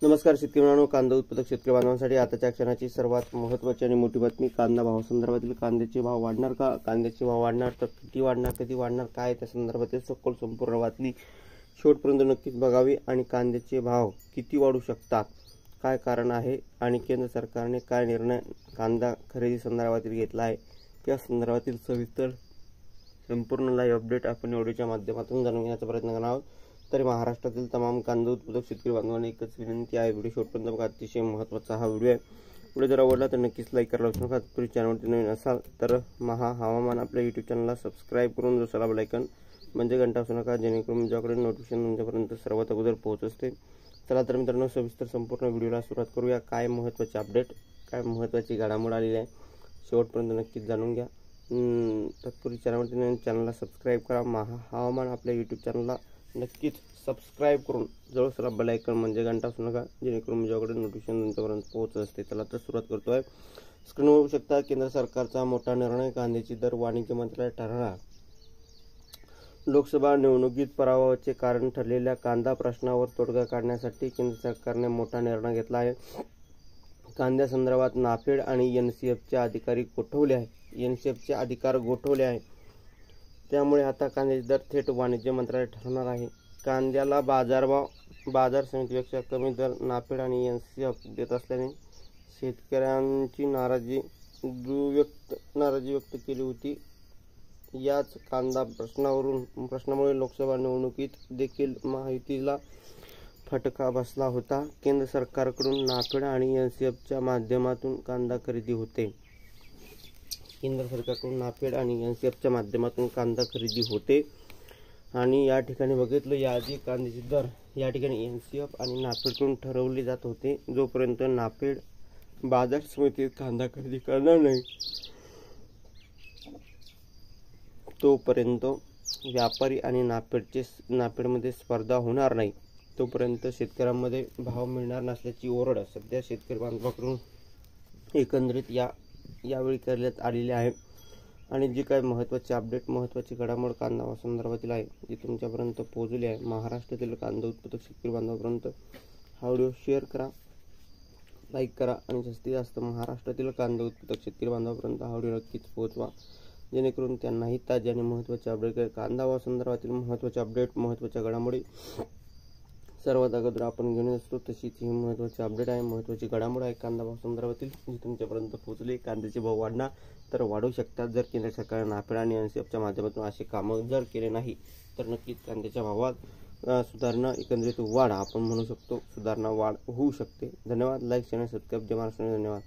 नमस्कार शेतकरी मित्रांनो, कांदा उत्पादक शेतकरी बांधवांसाठी आताच्या क्षणाची सर्वात महत्त्वाची आणि मोठी बातमी. कांदा भाव संदर्भातील कांद्याचे भाव वाढणार का? कांद्याचे भाव वाढणार तर किती वाढणार, कधी वाढणार, काय त्या संदर्भातील सखोल संपूर्ण बातमी शेवटपर्यंत नक्कीच बघावी. आणि कांद्याचे भाव किती वाढू शकतात, काय कारण आहे आणि केंद्र सरकारने काय निर्णय कांदा खरेदी संदर्भातील घेतला आहे त्या संदर्भातील सविस्तर संपूर्ण लाईव्ह अपडेट आपण व्हिडिओच्या माध्यमातून जाणून घेण्याचा प्रयत्न करणार आहोत. तर महाराष्ट्रातील तमाम कांदा उत्पादक शेतकरी बांधवांना एकच विनंती आहे, व्हिडिओ शेवटपर्यंत बघा. अतिशय महत्त्वाचा हा व्हिडिओ आहे. व्हिडिओ जर आवडला तर नक्कीच लाईक करायला विसरू नका. तरी चॅनलवरती नवीन असाल तर हवामान आपल्या यूट्यूब चॅनलला सबस्क्राईब करून जो बेल आयकॉन म्हणजे घंटा असू नका, जेणेकरून तुमच्याकडे नोटिफिकेशन तुमच्यापर्यंत सर्वात अगोदर पोहोचते. चला तर मित्रांनो, सविस्तर संपूर्ण व्हिडिओला सुरुवात करूया. काय महत्त्वाचे अपडेट, काय महत्त्वाची घडामोड आलेली आहे शेवटपर्यंत नक्कीच जाणून घ्या. तत्पूर्वी चॅनलला सबस्क्राईब करा. हवामान आपल्या यूट्यूब चॅनलला नक्कीच सबस्क्राईब करून जवळ असलेला बेल आयकॉन म्हणजे घंटा असू नका, जेणेकरून माझ्याकडे नोटिफिकेशन तुमच्यापर्यंत पोहोचत असते. चला तर सुरुवात करतोय. स्क्रीनवर बघू शकता, केंद्र सरकारचा मोठा निर्णय, कांद्याची दर वाणिज्य मंत्रालय ठरवणार. लोकसभा निवडणुकीत पराभवाचे कारण ठरलेल्या कांदा प्रश्नावर तोडगा काढण्यासाठी केंद्र सरकारने मोठा निर्णय घेतला आहे. कांद्यासंदर्भात नाफेड आणि एनसीएफचे अधिकार गोठवले आहे. त्यामुळे आता कांद्याचे दर थेट वाणिज्य मंत्रालय ठरवणार आहे. कांद्याला बाजार समितीपेक्षा कमी दर नाफेड आणि एनसीएफ देत असल्याने शेतकऱ्यांची नाराजी व्यक्त केली होती. याच कांदा प्रश्नामुळे लोकसभा निवडणुकीत देखील महायुतीला फटका बसला होता. केंद्र सरकारकडून नाफेड आणि एनसीएफच्या माध्यमातून कांदा खरेदी होते. आणि या ठिकाणी बघितलं, याआधी कांद्याचे दर या ठिकाणी एनसीएफ आणि नाफेडकडून ठरवले जात होते. जोपर्यंत नाफेड बाजार समितीत कांदा खरेदी करणार नाही तोपर्यंत व्यापारी आणि नाफेडमध्ये स्पर्धा होणार नाही. तोपर्यंत शेतकऱ्यांमध्ये भाव मिळणार नसल्याची ओरड सध्या शेतकरी बांधवांकडून एकंदरीत यावेळी करण्यात आलेली आहे. आणि जी काही महत्त्वाची अपडेट, महत्त्वाची घडामोड कांदा संदर्भातील आहे जी तुमच्यापर्यंत पोहोचली आहे. महाराष्ट्रातील कांदा उत्पादक शेतकरी बांधवांपर्यंत हा व्हिडिओ शेअर करा, लाईक करा आणि जास्तीत जास्त महाराष्ट्रातील कांदा उत्पादक शेतकरी बांधवांपर्यंत हा व्हिडिओ नक्कीच पोहोचवा, जेणेकरून त्यांनाही ताजे आणि महत्त्वाचे अपडेट, कांदा संदर्भातील महत्त्वाचे अपडेट, महत्त्वाच्या घडामोडी सर्वात अगोदर आपण घेऊन असतो. तशीच ही महत्त्वाची अपडेट आहे, महत्त्वाची घडामोड आहे कांदा भाव संदर्भातील जी तुमच्यापर्यंत पोहोचली. कांद्याचे भाव वाढणार तर वाढू शकतात जर केंद्र सरकारने नाफेड आणि एनसीएफच्या माध्यमातून असे कामं जर केले नाही तर नक्कीच कांद्याच्या भावात सुधारणा, एकंदरीत वाढ आपण म्हणू शकतो, सुधारणा वाढ होऊ शकते. धन्यवाद. Like, channel subscribe. जय महाराष्ट्र. धन्यवाद.